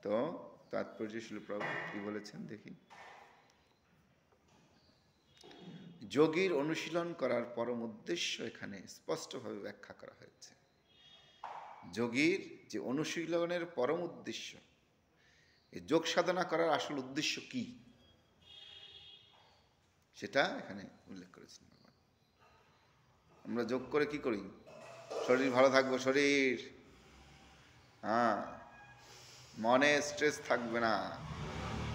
তো তাৎপর্য শিল প্রভু কি বলেছেন দেখি। যোগীর অনুশীলন করার পরম উদ্দেশ্য এখানে স্পষ্টভাবে ব্যাখ্যা করা হয়েছে। যোগীর যে অনুশীলনের পরম উদ্দেশ্য, এই যোগ সাধনা করার আসল উদ্দেশ্য কি, সেটা এখানে উল্লেখ করেছেন ভগবান। আমরা যোগ করে কি করি? শরীর ভালো থাকবে, শরীর, হ্যাঁ, মনে স্ট্রেস থাকবে না,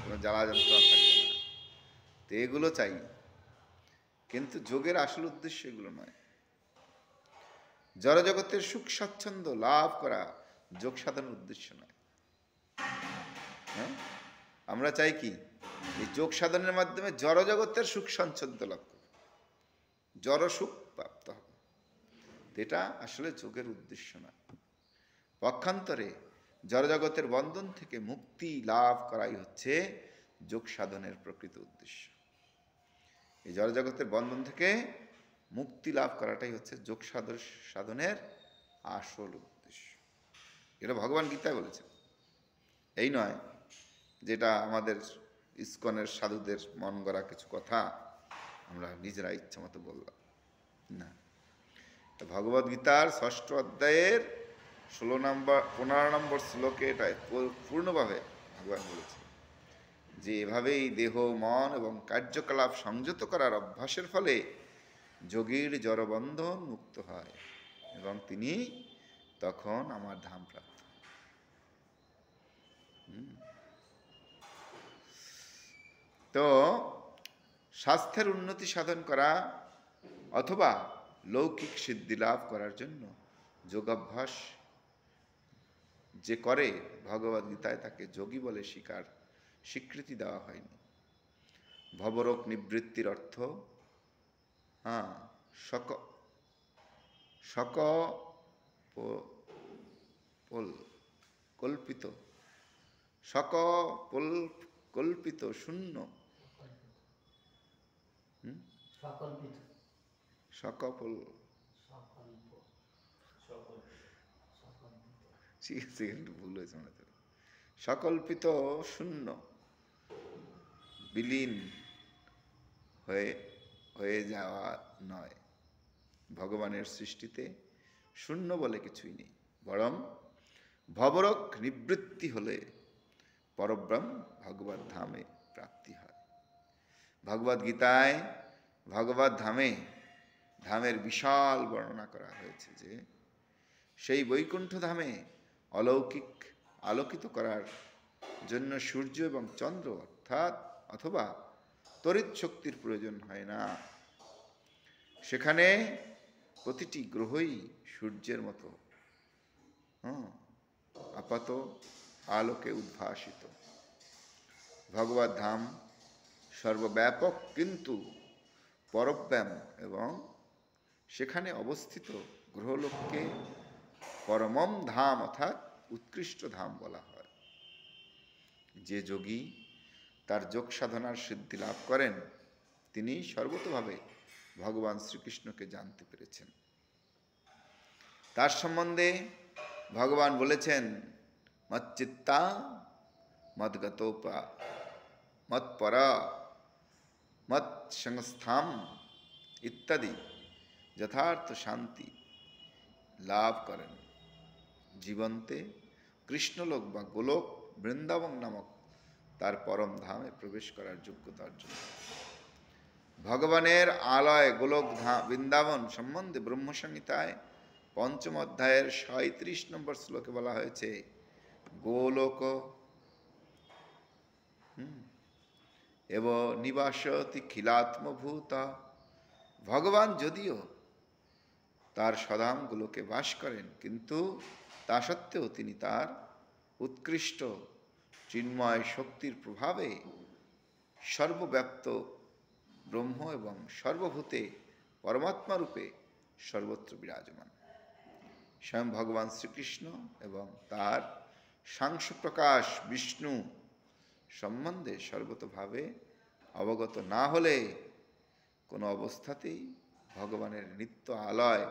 কোনো জ্বালা যন্ত্রণা থাকবে না, তো এগুলো চাই। কিন্তু যোগের আসল উদ্দেশ্য এগুলো নয়। জড়জগতের সুখ স্বাচ্ছন্দ্য লাভ করা যোগ সাধনের উদ্দেশ্য নয়। হ্যাঁ, আমরা চাই কি, এই যোগ সাধনের মাধ্যমে জড়জগতের সুখ স্বাচ্ছন্দ্য লাভ করব, জড় সুখ প্রাপ্ত হবে। এটা আসলে যোগের উদ্দেশ্য নয়। পক্ষান্তরে জড়জগতের বন্ধন থেকে মুক্তি লাভ করাই হচ্ছে যোগ সাধনের প্রকৃত উদ্দেশ্য। এই জড়জগতের বন্ধন থেকে মুক্তি লাভ করাটাই হচ্ছে যোগ সাধনের আসল উদ্দেশ্য। এটা ভগবান গীতায় বলেছেন, এই নয় যেটা আমাদের ইস্কনের সাধুদের মন গড়া কিছু কথা আমরা নিজেরা ইচ্ছা মতো বললাম না। ভগবদ গীতার 6ষ্ঠ অধ্যায়ের 15 নম্বর শ্লোকে এটা পূর্ণভাবে ভগবান বলেছেন যে এভাবেই দেহ, মন এবং কার্যকলাপ সংযত করার অভ্যাসের ফলে যোগীর জড়বন্ধন মুক্ত হয় এবং তিনি তখন আমার ধাম প্রাপ্ত। তো স্বাস্থ্যের উন্নতি সাধন করা অথবা লৌকিক সিদ্ধি লাভ করার জন্য যোগাভ্যাস যে করে, ভগবদ্গীতায় তাকে যোগী বলে স্বীকৃতি দেওয়া হয়নি। ভবরোগ নিবৃত্তির অর্থ কল্পিত কল্পিত শূন্য, সকল একটু ভুল হয়েছে মনে হয়, সকল্পিত শূন্য বিলীন হয়ে যাওয়া নয়। ভগবানের সৃষ্টিতে শূন্য বলে কিছুই নেই, বরং ভবরোগ নিবৃত্তি হলে পরব্রহ্ম ভগবত ধামে প্রাপ্তি হয়। ভগবদ গীতায় ভগবত ধামের বিশাল বর্ণনা করা হয়েছে যে সেই বৈকুণ্ঠ ধামে আলোকিত করার জন্য সূর্য এবং চন্দ্র অথবা তড়িৎ শক্তির প্রয়োজন হয় না। সেখানে প্রতিটি গ্রহই সূর্যের মতো আপাত আলোকে উদ্ভাসিত। ভগবত ধাম সর্বব্যাপক কিন্তু পরব্যাম এবং সেখানে অবস্থিত গ্রহলোককে পরমম ধাম অর্থাৎ উৎকৃষ্ট ধাম বলা হয়। যে যোগী তার যোগ সাধনার সিদ্ধি লাভ করেন তিনি সর্বতোভাবে ভগবান শ্রীকৃষ্ণকে জানতে পেরেছেন। তার সম্বন্ধে ভগবান বলেছেন, মচ্চিত্তা মদ্গতোপা মৎপরা মৎ সংস্থাম ইত্যাদি যথার্থ শান্তি লাভ করেন জীবন্তে কৃষ্ণলোক বা গোলোক বৃন্দাবন নামক তার পরম ধামে প্রবেশ করার যোগ্যতা অর্জন। ভগবানের আলয় গোলক বৃন্দাবন সম্বন্ধে ব্রহ্মসংহিতায় 5ম অধ্যায়ের 37 নম্বর শ্লোকে বলা হয়েছে, গোলোক এব নিবাসতি খিলাত্মভূত। ভগবান যদিও তার সধামগুলোকে বাস করেন, কিন্তু তা সত্ত্বেও তিনি তার উৎকৃষ্ট চিন্ময় শক্তির প্রভাবে সর্বব্যাপ্ত ব্রহ্ম এবং সর্বভূতে পরমাত্মা রূপে সর্বত্র বিরাজমান। স্বয়ং ভগবান শ্রীকৃষ্ণ এবং তার সাংশ প্রকাশ বিষ্ণু সম্বন্ধে সর্বতোভাবে অবগত না হলে কোনো অবস্থাতেই ভগবানের নিত্য আলয়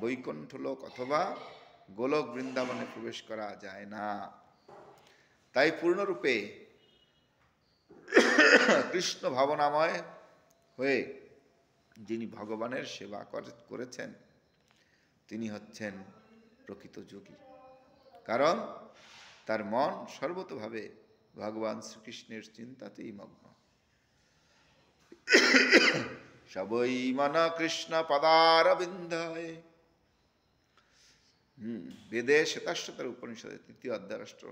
বৈকুণ্ঠলোক অথবা গোলক বৃন্দাবনে প্রবেশ করা যায় না। তাই পূর্ণরূপে কৃষ্ণ ভাবনাময় হয়ে যিনি ভগবানের সেবা করেছেন তিনি হচ্ছেন প্রকৃত যোগী। কারণ তার মন সর্বতোভাবে ভগবান শ্রীকৃষ্ণের চিন্তাতেই মগ্ন। সবই মন কৃষ্ণ পদারবিন্দায়। বেদে শ্বেতাশ্বতর উপনিষদে 3য় অধ্যায় 8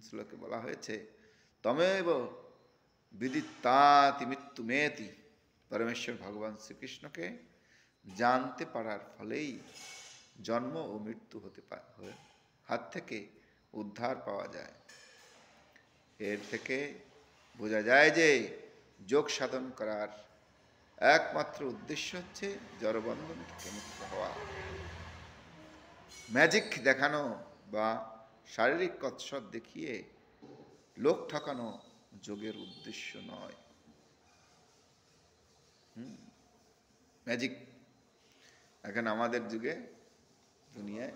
শ্লোকে বলা হয়েছে, তমেব বিদিত্তাতি মৃত্যুমেতি। পরমেশ্বর ভগবান শ্রীকৃষ্ণকে জানতে পারার ফলেই জন্ম ও মৃত্যু হতে পারে, হাত থেকে উদ্ধার পাওয়া যায়। এর থেকে বোঝা যায় যে যোগ সাধন করার একমাত্র উদ্দেশ্য হচ্ছে জড়বন্ধন থেকে মুক্ত হওয়া। ম্যাজিক দেখানো বা শারীরিক কসরত দেখিয়ে লোক ঠকানো যোগের উদ্দেশ্য নয়। ম্যাজিক এখন আমাদের যুগে দুনিয়ায়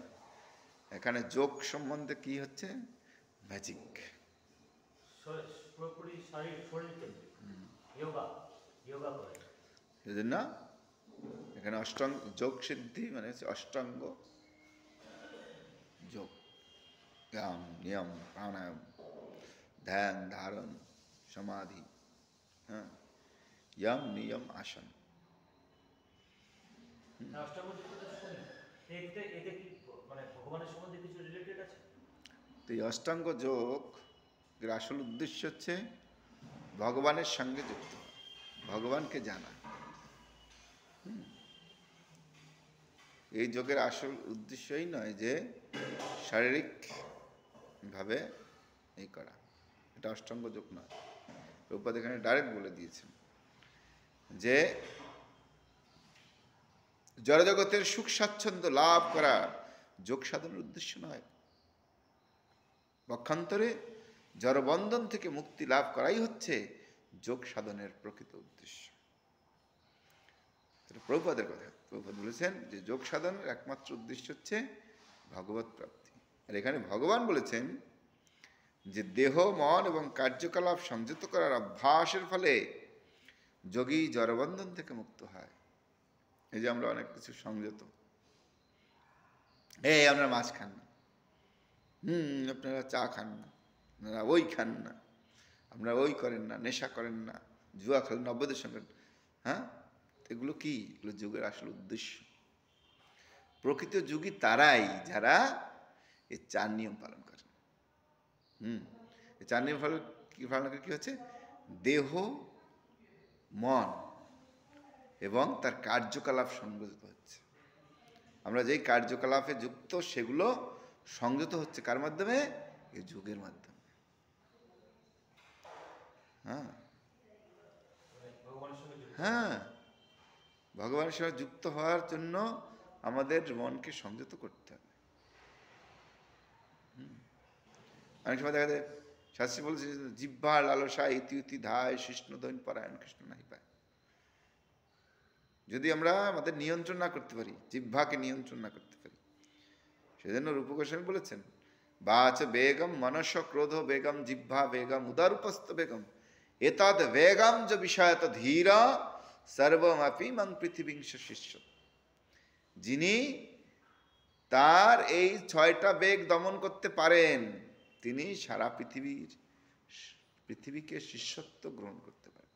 এখানে যোগ সম্বন্ধে কি হচ্ছে? ম্যাজিক। সেজন্য এখানে অষ্টাঙ্গ যোগ সিদ্ধি মানে হচ্ছে অষ্টাঙ্গ যোগ, জ্ঞান, নিয়ম, প্রাণায়াম, ধ্যান, ধারণ, সমাধি, यम नियम आसन। তো এই অষ্টাঙ্গ যোগ এর আসল উদ্দেশ্য হচ্ছে ভগবানের সঙ্গে যুক্ত, ভগবানকে জানা। এই যোগের আসল উদ্দেশ্যই নয় যে শারীরিক ভাবে এই করা, এটা অষ্টাঙ্গ যোগ নয়। প্রভুপাদ এখানে ডাইরেক্ট বলে দিয়েছেন যে জড়জগতের সুখ স্বাচ্ছন্দ্য লাভ করা যোগ সাধনের উদ্দেশ্য নয়, পক্ষান্তরে জড়বন্ধন থেকে মুক্তি লাভ করাই হচ্ছে যোগ সাধনের প্রকৃত উদ্দেশ্য। এটা প্রভুপাদের কথা। প্রভুপাদ বলেছেন যে যোগ সাধনের একমাত্র উদ্দেশ্য হচ্ছে ভগবত প্রাপ্তি। আর এখানে ভগবান বলেছেন যে দেহ, মন এবং কার্যকলাপ সংযত করার অভ্যাসের ফলে যোগী জড়বন্ধন থেকে মুক্ত হয়। এই যে আমরা অনেক কিছু সংযত, এই আপনারা মাছ খান না, আপনারা চা খান না, আপনারা ওই খান না, আপনারা ওই করেন না, নেশা করেন না, জুয়া খেলেন, নব্বদের সঙ্গে, এগুলো কি? এগুলো যোগের আসল উদ্দেশ্য। প্রকৃত যোগী তারাই যারা এই 4 নিয়ম পালন করে। এই 4 নিয়ম পালন করে কি হচ্ছে? দেহ, মন এবং তার কার্যকলাপ সংযত হচ্ছে। আমরা যেই কার্যকলাপে যুক্ত সেগুলো সংযত হচ্ছে কার মাধ্যমে? এই যোগের মাধ্যমে। হ্যাঁ, ভগবানের সঙ্গে যুক্ত হওয়ার জন্য আমাদের মনকে সংযত করতে হবে। অনেক সময় দেখা যায় শাস্ত্রী বলছে জিহ্বা লালসা ইতি ইতি ধায় কৃষ্ণ দৈন পরায়ণ কৃষ্ণ নাই পায়। যদি আমরা আমাদের নিয়ন্ত্রণ না করতে পারি, জিহ্বাকে নিয়ন্ত্রণ না করতে পারি, সেজন্য রূপ গোস্বামী বলেছেন বাচ বেগম মনস ক্রোধ বেগম জিহ্বা বেগম উদারুপস্থ বেগম এতদ বেগম য বিষয়ত ধীর সর্বমপি মং পৃথিবীংশ শিষ্য। যিনি তার এই 6টা বেগ দমন করতে পারেন তিনি সারা পৃথিবীকে শিষ্যত্ব গ্রহণ করতে পারেন।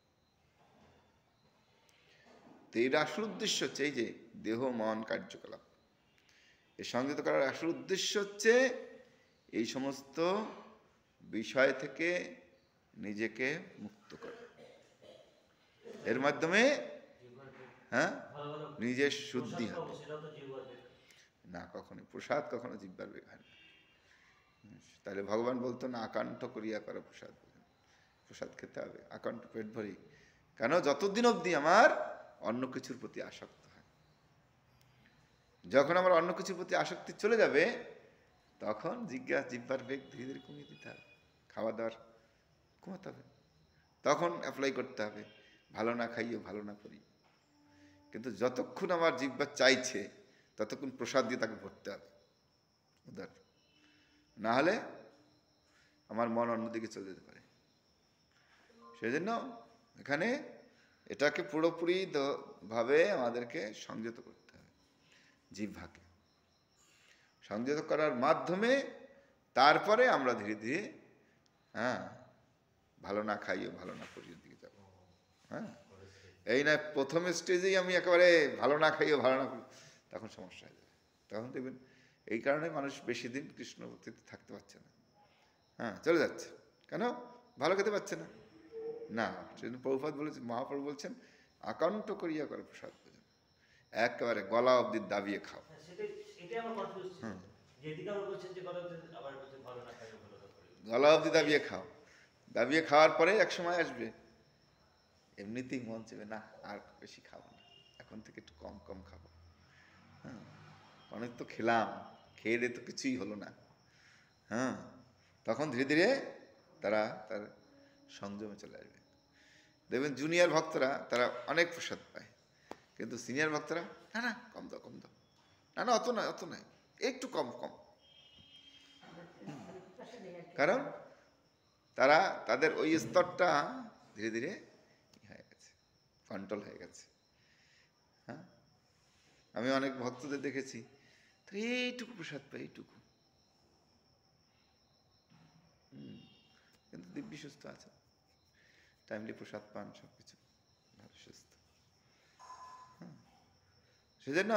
তো এর আসল উদ্দেশ্য হচ্ছে এই যে দেহ, মন, কার্যকলাপ এর সংযত করার আসল উদ্দেশ্য হচ্ছে এই সমস্ত বিষয় থেকে নিজেকে মুক্ত করা। এর মাধ্যমে নিজের শুদ্ধি হবে না। কখনোই প্রসাদ কখনো জিহ্বার বেগ হয় না। তাহলে ভগবান বলতো না আকাণ্ঠ করিয়া করো প্রসাদ, প্রসাদ খেতে হবে আকাণ্ঠ পেট ভরি। কেন? যতদিন অবধি আমার অন্য কিছুর প্রতি আসক্ত হয়। যখন আমার অন্য কিছুর প্রতি আসক্তি চলে যাবে তখন জিহ্বার বেগ ধীরে ধীরে কমিয়ে দিতে হবে, খাওয়া দাওয়ার কমাতে হবে, তখন অ্যাপ্লাই করতে হবে ভালো না খাইও ভালো না করি। কিন্তু যতক্ষণ আমার জিহ্বা চাইছে ততক্ষণ প্রসাদ দিয়ে তাকে ভরতে হবে উদার। না হলে আমার মন অন্যদিকে চলে যেতে পারে। সেই জন্য এখানে এটাকে পুরোপুরি ভাবে আমাদেরকে সংযত করতে হবে। জিহ্বাকে সংযত করার মাধ্যমে তারপরে আমরা ধীরে ধীরে ভালো না খাইও ভালো না করিও দিকে যাবো। এই না প্রথম স্টেজেই আমি একেবারে ভালো না খাইও ভালো না করি, তখন সমস্যা হয়ে যাবে। তখন দেখবেন এই কারণে মানুষ বেশি দিন কৃষ্ণ ভক্তিতে থাকতে পারছে না, চলে যাচ্ছে। কেন? ভালো খেতে পাচ্ছে না। না, সেজন্য প্রভুপাদ বলেছেন, মহাপ্রভু বলছেন আকণ্ঠ করিয়া করে প্রসাদ ভোজন, একেবারে গলা অব্দি দাবিয়ে খাও। গলা অব্দি দাবিয়ে খাও। দাবিয়ে খাওয়ার পরে এক সময় আসবে এমনিতেই মন চেবে না আর বেশি খাবো না, এখন থেকে একটু কম কম খাবো। অনেক তো খেলাম, খেয়ে দিয়ে তো কিছুই হলো না। তখন ধীরে ধীরে তারা তার সংযমে চলে আসবে। দেখবেন জুনিয়র ভক্তরা তারা অনেক প্রসাদ পায়, কিন্তু সিনিয়র ভক্তরা না না কম দাও কম দাও, না না অত নয় অত নয়, একটু কম কম। কারণ তারা তাদের ওই স্তরটা ধীরে ধীরে হয়ে গেছে, কন্ট্রোল হয়ে গেছে। আমি অনেক ভক্তদের দেখেছি এইটুকু প্রসাদ পাই, এইটুকু, কিন্তু দিব্যি সুস্থ আছে, টাইমলি প্রসাদ পান, সবকিছু ভালো সুস্থ। সেজন্য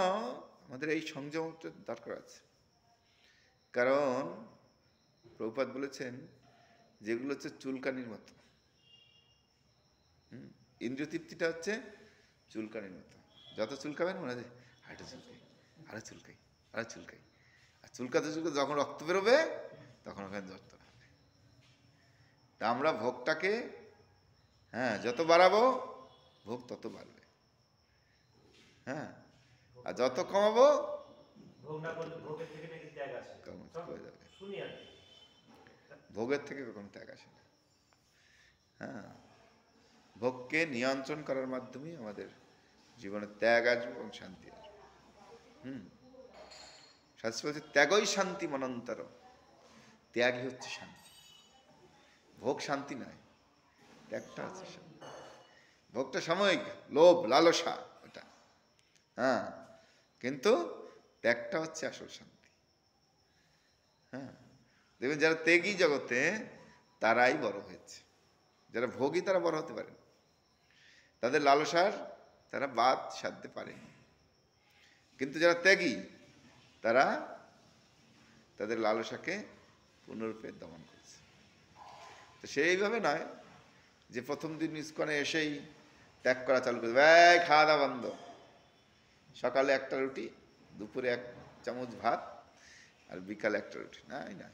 আমাদের এই সংযমটা দরকার আছে। কারণ প্রভুপাদ বলেছেন যেগুলো হচ্ছে চুলকানির মতো, ইন্দ্রিয় তৃপ্তিটা হচ্ছে চুলকানির মতো। যত চুলকাবেন মনে হয় আরেকটা চুলকাই, আরো চুলকাই, আরো চুলকাই, আর চুলকাতে চুলকাতে যখন রক্ত বেরোবে তখন ওখানে জ্বর হবে। তা আমরা ভোগটাকে যত বাড়াবো ভোগ তত বাড়বে, আর যত কমাবো ভোগের থেকে কখনো ত্যাগ আসে না। ভোগকে নিয়ন্ত্রণ করার মাধ্যমে আমাদের জীবনে ত্যাগ আসবে এবং শান্তি আসবে। শাস্ত্র বলছে ত্যাগই শান্তি মনন্তর, ত্যাগই হচ্ছে শান্তি। ভোগ শান্তি নয়, ত্যাগটা হচ্ছে শান্তি। ভোগটা সাময়িক, লোভ লালসা ওটা, কিন্তু ত্যাগটা হচ্ছে আসল শান্তি। দেখবেন যারা ত্যাগী জগতে তারাই বড় হয়েছে, যারা ভোগী তারা বড় হতে পারে, তাদের লালসার তারা বাদ সাধতে পারে। কিন্তু যারা ত্যাগী তারা তাদের লালসাকে পূর্ণরূপে দমন করছে। তো সেইভাবে নয় যে প্রথম দিন ইস্কনে এসেই ত্যাগ করা চালু করে দেবে, খাওয়া দাওয়া বন্ধ, সকালে একটা রুটি, দুপুরে 1 চামচ ভাত, আর বিকালে একটা রুটি, নাই না।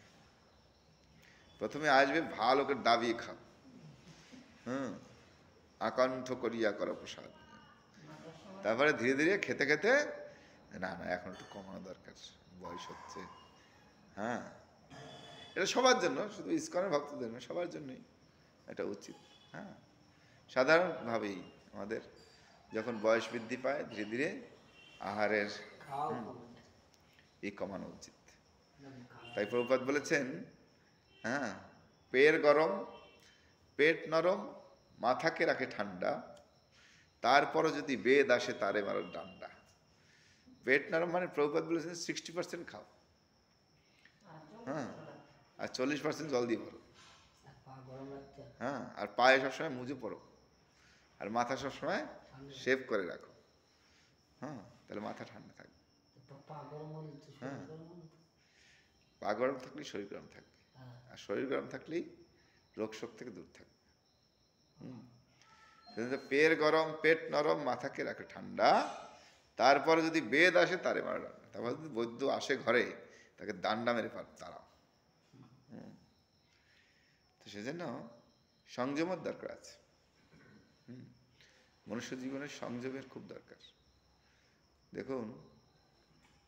প্রথমে আসবে ভালো করে দাবিয়ে খাও, আকণ্ঠ করিয়া করো প্রসাদ। তারপরে ধীরে ধীরে খেতে খেতে না না এখন একটু কমানো দরকার, বয়স হচ্ছে। এটা সবার জন্য, শুধু ইস্কনের ভক্তদের না, সবার জন্যই এটা উচিত। সাধারণভাবেই আমাদের যখন বয়স বৃদ্ধি পায় ধীরে ধীরে আহারের কমানো উচিত। তাই প্রভুপাদ বলেছেন পেট গরম, পেট নরম, মাথাকে রাখে ঠান্ডা, তারপরও যদি বেদ আসে তারে মারো ডান্ডা। পেট নরম মানে প্রভুপাদ বলেছেন 60% খাও, আর 40% জল দিয়ে পড়ো, আর পায়ে সবসময় মুজে পড়ো, আর মাথা সবসময় শেভ করে রাখো, তাহলে মাথা ঠান্ডা থাকবে। পা গরম থাকলেই শরীর গরম থাকবে, আর শরীর গরম থাকলেই রোগ শোক থেকে দূর থাকবে। পেট গরম, পেট নরম, মাথাকে রাখে ঠান্ডা, তারপরে যদি বেদ আসে তারে মারা ডান্ডা। তারপর যদি বৈদ্য আসে ঘরে তাকে ডান্ডা মেরে তারাও। তো সেজন্য সংযমের দরকার আছে। মনুষ্য জীবনে সংযমের খুব দরকার। দেখুন,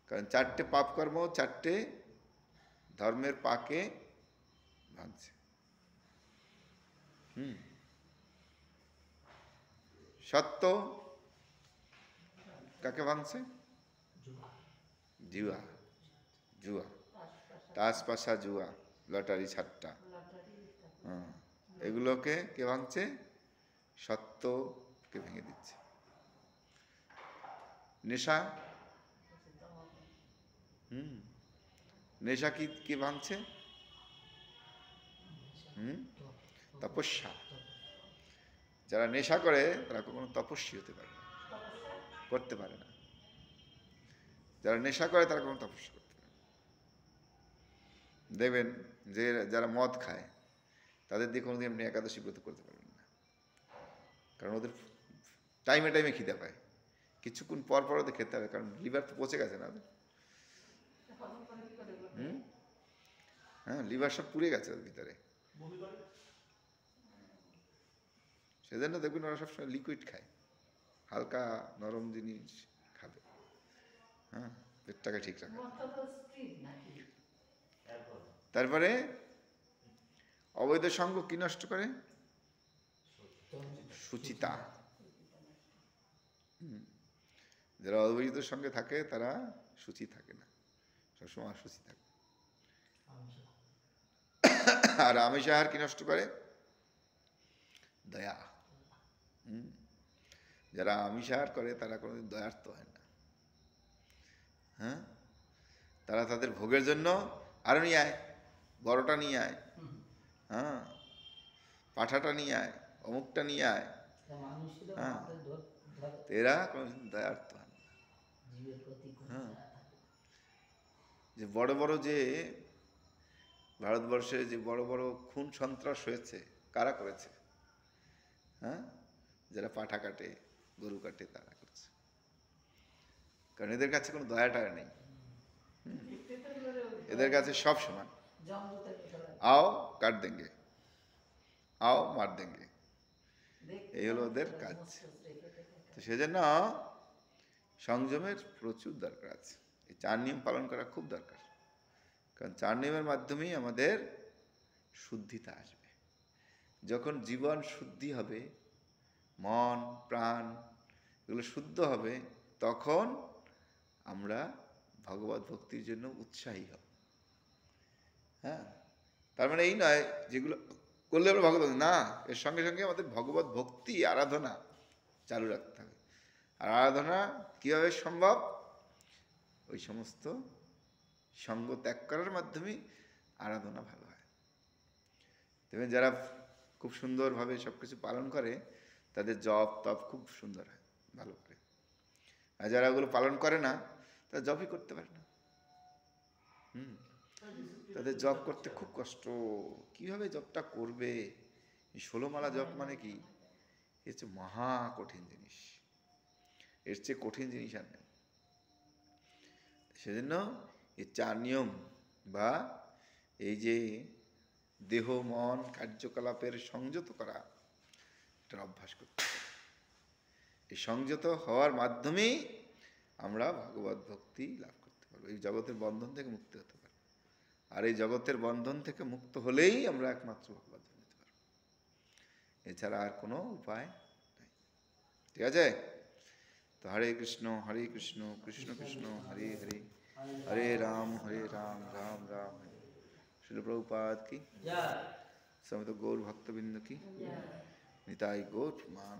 কারণ 4টে পাপ কর্ম 4টে ধর্মের পাকে ভাঙছে। সত্য কাকে ভাঙছে? জুয়া, জুয়া, তাস পাশা জুয়া, লটারি ছাট্টা, এগুলোকে কে ভাঙছে? সত্যকে ভেঙে দিচ্ছে। নেশা, নেশা কি ভাঙছে? তপস্যা। যারা নেশা করে তারা কখনো তপস্বী হতে পারে না, করতে পারে না। যারা নেশা করে তারা কখনো তপস্যা করতে পারে না। দেখবেন যে যারা মদ খায় তাদের দিয়ে কোনোদিন আপনি একাদশী ব্রত করতে পারবেন না, কারণ ওদের টাইমে টাইমে খিদে পায়, কিছুক্ষণ পর পর ওদের খেতে হবে, কারণ লিভার তো পচে গেছে না ওদের। হ্যাঁ, লিভার সব পুড়ে গেছে ওর ভিতরে, সেজন্য দেখবেন ওরা সবসময় লিকুইড খায়, হালকা নরম জিনিস খাবে, হ্যাঁ, পেটটাকে ঠিক রাখে। তারপরে অবৈধ সঙ্গ কি নষ্ট করে? সুচিতা। যারা অবৈধ সঙ্গে থাকে তারা সূচি থাকে না, সবসময় অসুচি থাকে। আর আমিষ আহার কি নষ্ট করে? দয়া। যারা আমিষ আহার করে তারা কোনোদিন দয়ার্থ হয় না। হ্যাঁ, তারা তাদের ভোগের জন্য আরো নিয়ে আয়, বড়টা নিয়ে আয়, হ্যাঁ, পাঠাটা নিয়ে আয়, অমুকটা নিয়ে আয়, হ্যাঁ, এরা কোনোদিন দয়ার্থ হয় না। হ্যাঁ, যে বড় বড় যে ভারতবর্ষে যে বড় বড় খুন সন্ত্রাস হয়েছে, কারা করেছে? হ্যাঁ, যারা পাঠা কাটে, গরু কাটে, তারা করছে, কারণ এদের কাছে কোনো দয়া টয়া নেই। এদের কাছে সব সমান, আও কাট দেঙ্গে, আও মার দেঙ্গে, এই হলো ওদের কাজ। তো সেজন্য সংযমের প্রচুর দরকার আছে, এই 4 নিয়ম পালন করা খুব দরকার, কারণ 4 নিয়মের মাধ্যমেই আমাদের শুদ্ধিতা আসবে। যখন জীবন শুদ্ধি হবে, মন প্রাণ এগুলো শুদ্ধ হবে, তখন আমরা ভগবত ভক্তির জন্য উৎসাহী হব। হ্যাঁ, তার মানে এই নয় যেগুলো করলে আমরা ভগবত না, এর সঙ্গে সঙ্গে আমাদের ভগবত ভক্তি আরাধনা চালু রাখতে হবে। আর আরাধনা কীভাবে সম্ভব? ওই সমস্ত সঙ্গ ত্যাগ করার মাধ্যমেই আরাধনা ভালো হয়। তবে যারা খুব সুন্দরভাবে সব কিছু পালন করে তাদের জপ তপ খুব সুন্দর হয়, ভালো করে। আর যারা ওগুলো পালন করে না তারা জপই করতে পারে না। তাদের জপ করতে খুব কষ্ট, কিভাবে জপটা করবে? এই 16 মালা জপ মানে কি? এর হচ্ছে মহা কঠিন জিনিস, এর চেয়ে কঠিন জিনিস আর নেই। সেজন্য এই 4 নিয়ম বা এই যে দেহ মন কার্যকলাপের সংযত করা, এটার অভ্যাস করতে হবে। এই সংযত হওয়ার মাধ্যমেই আমরা ভগবত ভক্তি লাভ করতে পারবো, এই জগতের বন্ধন থেকে মুক্তি হতে পারবো। আর এই জগতের বন্ধন থেকে মুক্ত হলেই আমরা একমাত্র ভগবত হতে পারবো, এছাড়া আর কোনো উপায় নাই। ঠিক আছে? তো হরে কৃষ্ণ কৃষ্ণ কৃষ্ণ হরে হরে, হরে রাম রাম রাম হরে। শ্রীল প্রভুপাদ কি, সমেত গৌর ভক্তবৃন্দ কি, নিতাই গৌর মান।